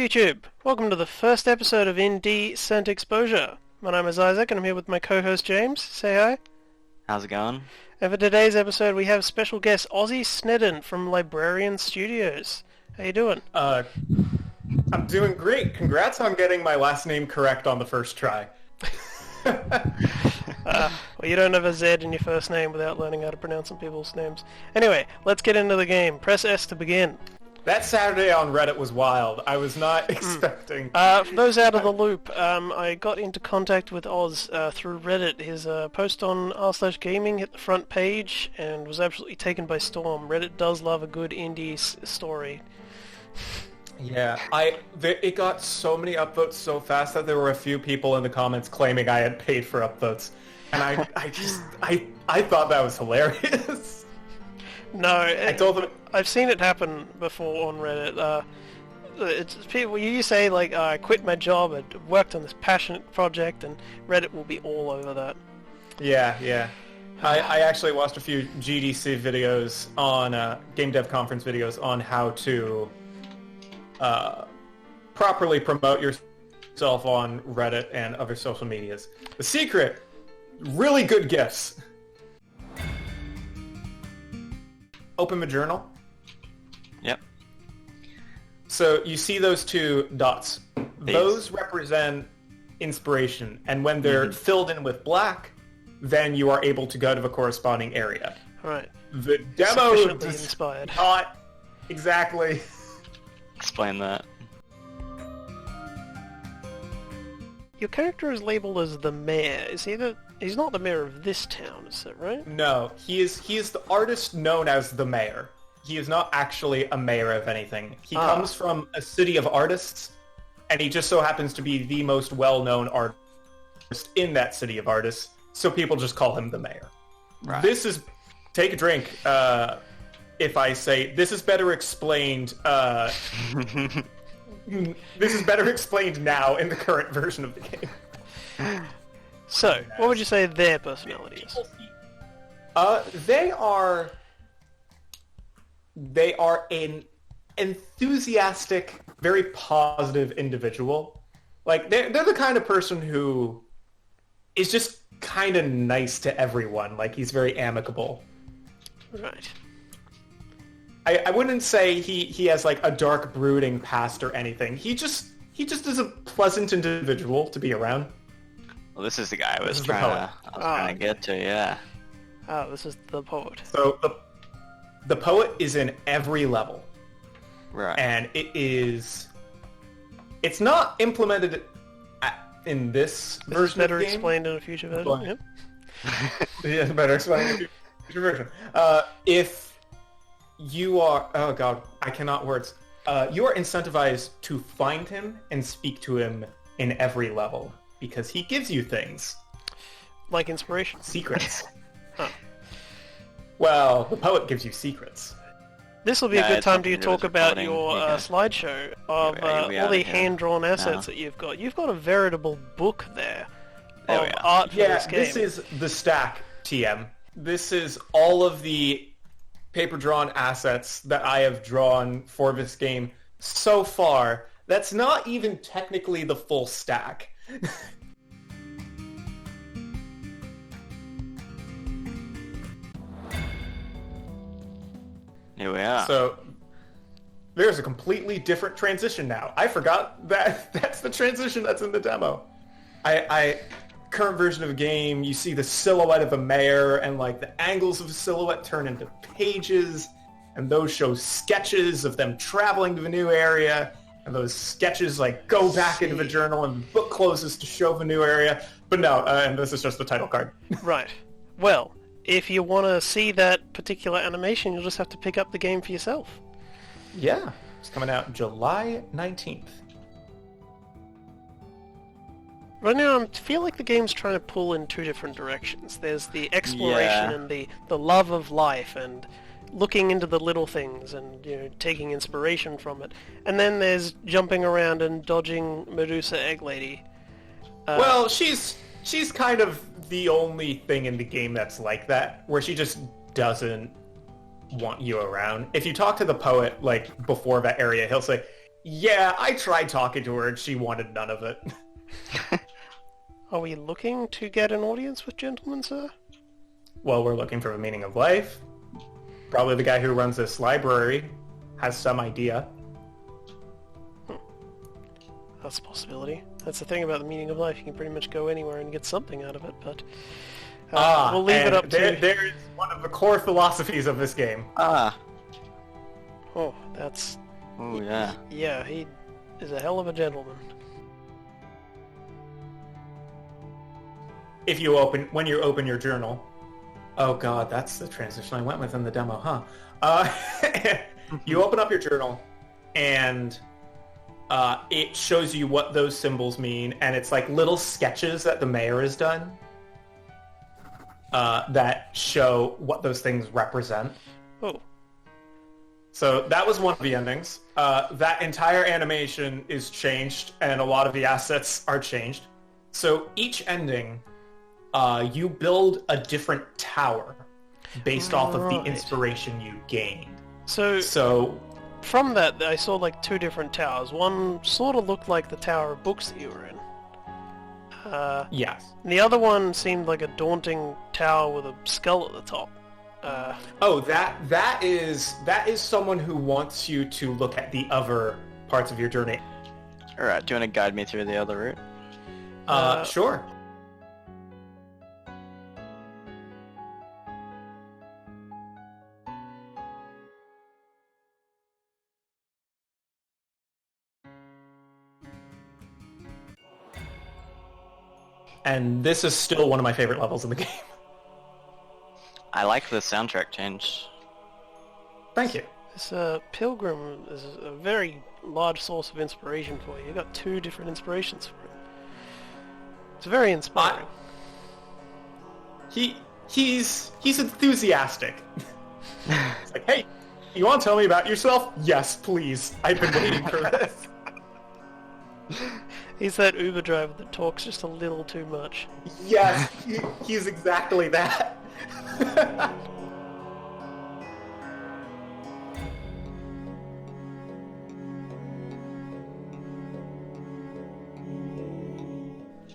YouTube! Welcome to the first episode of IndieCent Exposure. My name is Isaac and I'm here with my co-host James. Say hi. How's it going? And for today's episode we have special guest Ozzy Snedden from Librarian Studios. How you doing? I'm doing great. Congrats on getting my last name correct on the first try. Well, you don't have a Z in your first name without learning how to pronounce some people's names. Anyway, let's get into the game. Press S to begin. That Saturday on Reddit was wild. I was not expecting... For those out of the loop, I got into contact with Oz through Reddit. His post on r/gaming hit the front page and was absolutely taken by storm. Reddit does love a good indie story. Yeah, it got so many upvotes so fast that there were a few people in the comments claiming I had paid for upvotes. And I thought that was hilarious. No, I told them... I've seen it happen before on Reddit. It's people. You say like, I quit my job, I worked on this passionate project, and Reddit will be all over that. Yeah. I actually watched a few GDC videos on game dev conference videos on how to properly promote yourself on Reddit and other social medias. The secret: really good GIFs. Open the journal. Yep. So you see those two dots. These. Those represent inspiration, and when they're filled in with black, then you are able to go to the corresponding area. All right. The demo Sufficiently does inspired. not exactly. Explain that. Your character is labeled as the mayor. He's not the mayor of this town, is that right? No, he is the artist known as the mayor. He is not actually a mayor of anything. He comes from a city of artists, and he just so happens to be the most well-known artist in that city of artists, so people just call him the mayor. Right. This is... Take a drink, if I say, this is better explained, this is better explained now in the current version of the game. So, what would you say their personality is? They are an enthusiastic, very positive individual. Like, they're the kind of person who is just kind of nice to everyone. Like, he's very amicable. Right. I wouldn't say he has, like, a dark, brooding past or anything. He just is a pleasant individual to be around. Well, this is the guy I was This is the trying poet. to get to, yeah. Oh, this is the poet. So, the poet is in every level. Right. And it's not implemented in this This is version better of the game. explained in a future version. But- Yep. Yeah, better explained in the future version. If you are... Oh, God. I cannot words. You are incentivized to find him and speak to him in every level, because he gives you things. Like inspiration. Secrets. Huh. Well, the poet gives you secrets. This will be a Yeah, good it's time something to to do talk with about recording, your yeah. slideshow of Yeah, we all are, the yeah. hand-drawn assets No. that you've got. You've got a veritable book there There of we are. art for Yeah, this game. this is the stack, TM. This is all of the paper-drawn assets that I have drawn for this game so far. That's not even technically the full stack. Here we are. So there's a completely different transition now. I forgot that that's the transition that's in the demo. Current version of the game, you see the silhouette of the mayor, and like the angles of the silhouette turn into pages, and those show sketches of them traveling to the new area, and those sketches like go back into the journal, and the book closes to show the new area. But no, and this is just the title card. Right. Well, if you want to see that particular animation, you'll just have to pick up the game for yourself. Yeah, it's coming out July 19th. Right now, I feel like the game's trying to pull in two different directions. There's the exploration Yeah. and the love of life and looking into the little things and taking inspiration from it. And then there's jumping around and dodging Medusa Egg Lady. Well, she's kind of the only thing in the game that's like that, where she just doesn't want you around. If you talk to the poet, like, before that area, he'll say, Yeah, I tried talking to her and she wanted none of it. Are we looking to get an audience with gentlemen, sir? Well, we're looking for a meaning of life. Probably the guy who runs this library has some idea. That's a possibility. That's the thing about the meaning of life. You can pretty much go anywhere and get something out of it, but we'll leave it up to... There is one of the core philosophies of this game. Oh, that's... Oh, yeah. Yeah, he is a hell of a gentleman. When you open your journal... Oh god, that's the transition I went with in the demo, huh? You open up your journal, and it shows you what those symbols mean, and it's like little sketches that the mayor has done that show what those things represent. Oh. So that was one of the endings. That entire animation is changed, and a lot of the assets are changed. So each ending... you build a different tower based off of the inspiration you gained. So from that, I saw like two different towers. One sort of looked like the Tower of Books that you were in. Yes. And the other one seemed like a daunting tower with a skull at the top. That is someone who wants you to look at the other parts of your journey. Alright, do you want to guide me through the other route? Sure. And this is still one of my favorite levels in the game. I like the soundtrack change. Thank you. This Pilgrim is a very large source of inspiration for you. You got two different inspirations for it. It's very inspiring. He's enthusiastic. It's like, hey, you want to tell me about yourself? Yes, please. I've been waiting for this. He's that Uber driver that talks just a little too much. Yes, he's exactly that.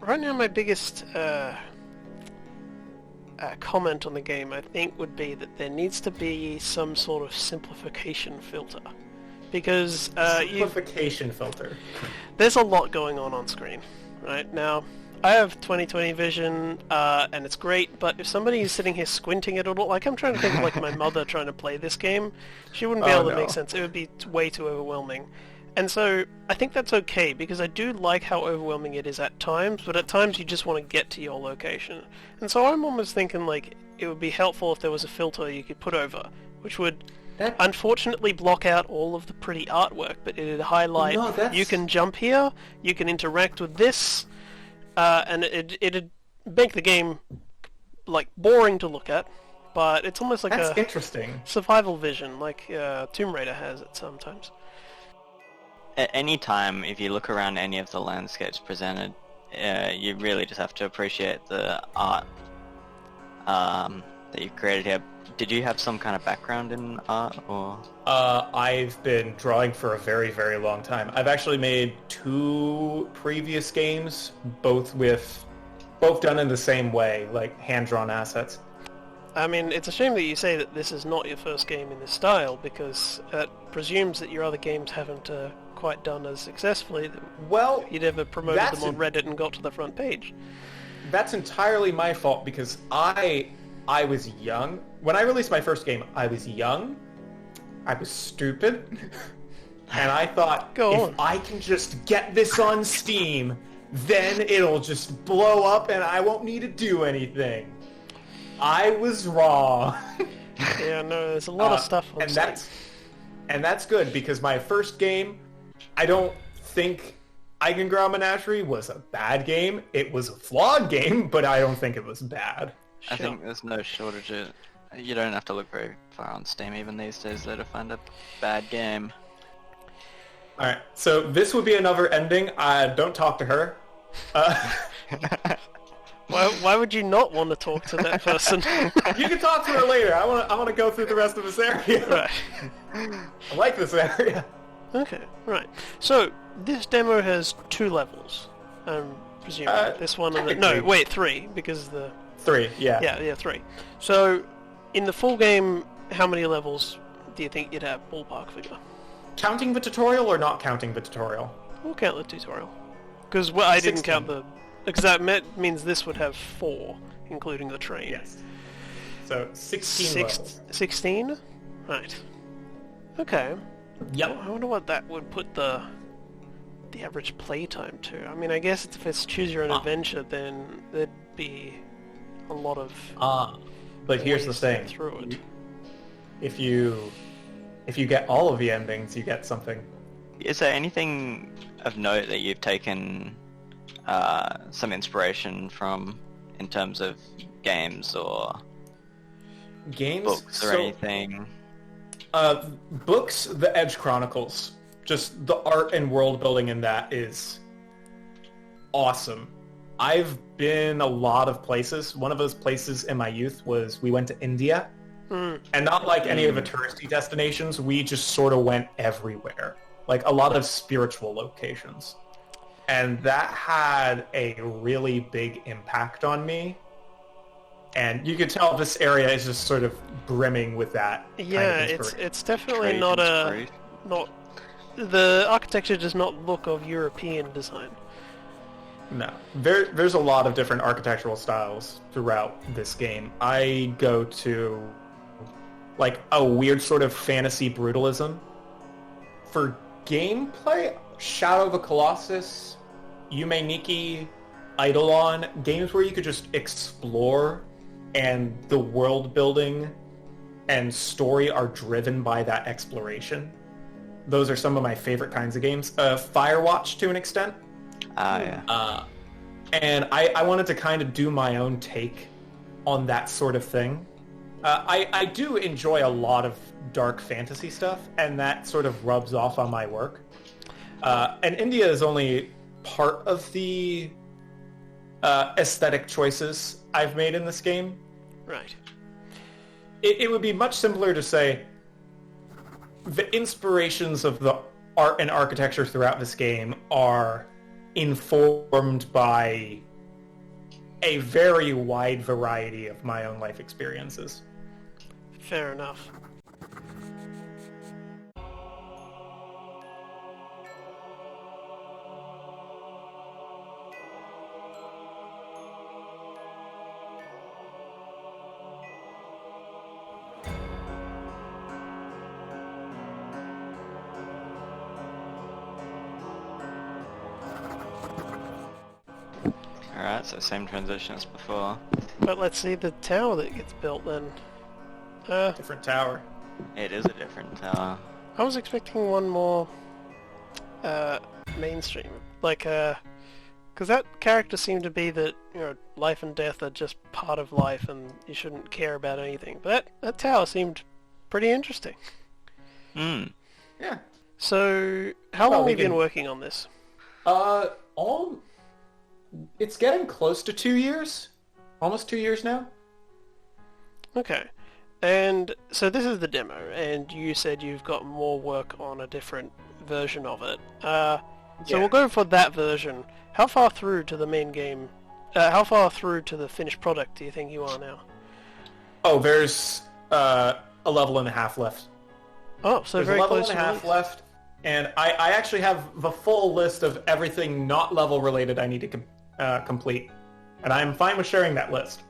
Right now, my biggest comment on the game, I think, would be that there needs to be some sort of simplification filter. Because simplification filter. There's a lot going on screen, right? Now, I have 20/20 vision, and it's great, but if somebody is sitting here squinting at it all, like I'm trying to think of like my mother trying to play this game, she wouldn't be able to make sense. It would be way too overwhelming. And so, I think that's okay, because I do like how overwhelming it is at times, but at times you just want to get to your location. And so I'm almost thinking like, it would be helpful if there was a filter you could put over, which would unfortunately block out all of the pretty artwork, but it'd highlight, you can jump here, you can interact with this, and it'd make the game, like, boring to look at, but it's almost like interesting survival vision, like Tomb Raider has it sometimes. At any time, if you look around any of the landscapes presented, you really just have to appreciate the art that you've created here. Did you have some kind of background in art, or...? I've been drawing for a very, very long time. I've actually made 2 previous games, both done in the same way, like hand-drawn assets. I mean, it's a shame that you say that this is not your first game in this style, because it presumes that your other games haven't quite done as successfully. Well, you'd ever promoted them on Reddit and got to the front page. That's entirely my fault, because I was young. When I released my first game, I was young, I was stupid, and I thought, I can just get this on Steam, then it'll just blow up and I won't need to do anything. I was wrong. Yeah, no, there's a lot of stuff on Steam. And that's good, because my first game, I don't think Eigengrau Menagerie was a bad game. It was a flawed game, but I don't think it was bad. I think there's no shortage of... You don't have to look very far on Steam even these days though to find a bad game. Alright, so this would be another ending. Don't talk to her. Why would you not want to talk to that person? You can talk to her later. I want to go through the rest of this area. Right. I like this area. Okay, right. So, this demo has 2 levels, I'm presuming. This one and no, wait, 3, because the... 3, yeah. Yeah, 3. So, in the full game, how many levels do you think you'd have, ballpark figure? Counting the tutorial or not counting the tutorial? We'll count the tutorial. Because I didn't count the... Because that means this would have 4, including the train. Yes. So, 16 levels. 16? Right. Okay. Yep. I wonder what that would put the average playtime to. I mean, I guess if it's choose your own adventure, then there'd be a lot of... But here's the thing. Through it. If you get all of the endings, you get something. Is there anything of note that you've taken some inspiration from in terms of games or books or anything? Books, The Edge Chronicles. Just the art and world building in that is awesome. I've been a lot of places. One of those places in my youth was we went to India. And not like any of the touristy destinations, we just sort of went everywhere. Like a lot of spiritual locations. And that had a really big impact on me. And you could tell this area is just sort of brimming with that. Yeah, kind of it's definitely not the architecture does not look of European design. No. There's a lot of different architectural styles throughout this game. I go to like a weird sort of fantasy brutalism. For gameplay, Shadow of the Colossus, Yume Nikki, Eidolon, games where you could just explore and the world building and story are driven by that exploration. Those are some of my favorite kinds of games. Firewatch to an extent. Yeah. And I wanted to kind of do my own take on that sort of thing. I do enjoy a lot of dark fantasy stuff, and that sort of rubs off on my work. And India is only part of the aesthetic choices I've made in this game. Right. It would be much simpler to say the inspirations of the art and architecture throughout this game are informed by a very wide variety of my own life experiences. Fair enough. Alright, so same transition as before. But let's see the tower that gets built then. Different tower. It is a different tower. I was expecting one more mainstream, like because that character seemed to be that, you know, life and death are just part of life and you shouldn't care about anything. But that tower seemed pretty interesting. Yeah. So how long have you been working on this? It's getting close to 2 years. Almost 2 years now. Okay. And so this is the demo, and you said you've got more work on a different version of it. So we'll go for that version. How far through to the main game, how far through to the finished product do you think you are now? Oh, there's a level and a half left. Oh, so There's very a level close and to a half release. left, and I actually have the full list of everything not level related I need to complete, and I'm fine with sharing that list.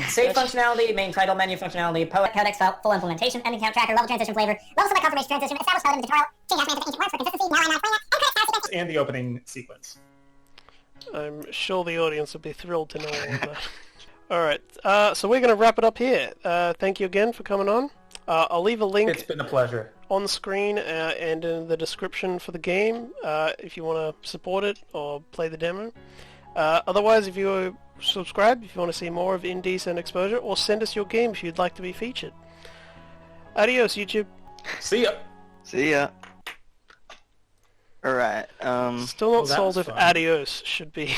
Save functionality, main title menu functionality, poet codex file, full implementation, ending count tracker, level transition flavor, level select confirmation transition, established element tutorial, change aspect of ancient words for consistency, now and now, And the opening sequence. I'm sure the audience would be thrilled to know all of that. Alright, so we're going to wrap it up here. Thank you again for coming on. I'll leave a link It's been a pleasure. on the screen and in the description for the game if you want to support it or play the demo. Otherwise, if you subscribe, if you want to see more of IndieCent exposure, or send us your game if you'd like to be featured. Adios, YouTube. See ya. See ya. Alright, Still not that sold was if fun. adios should be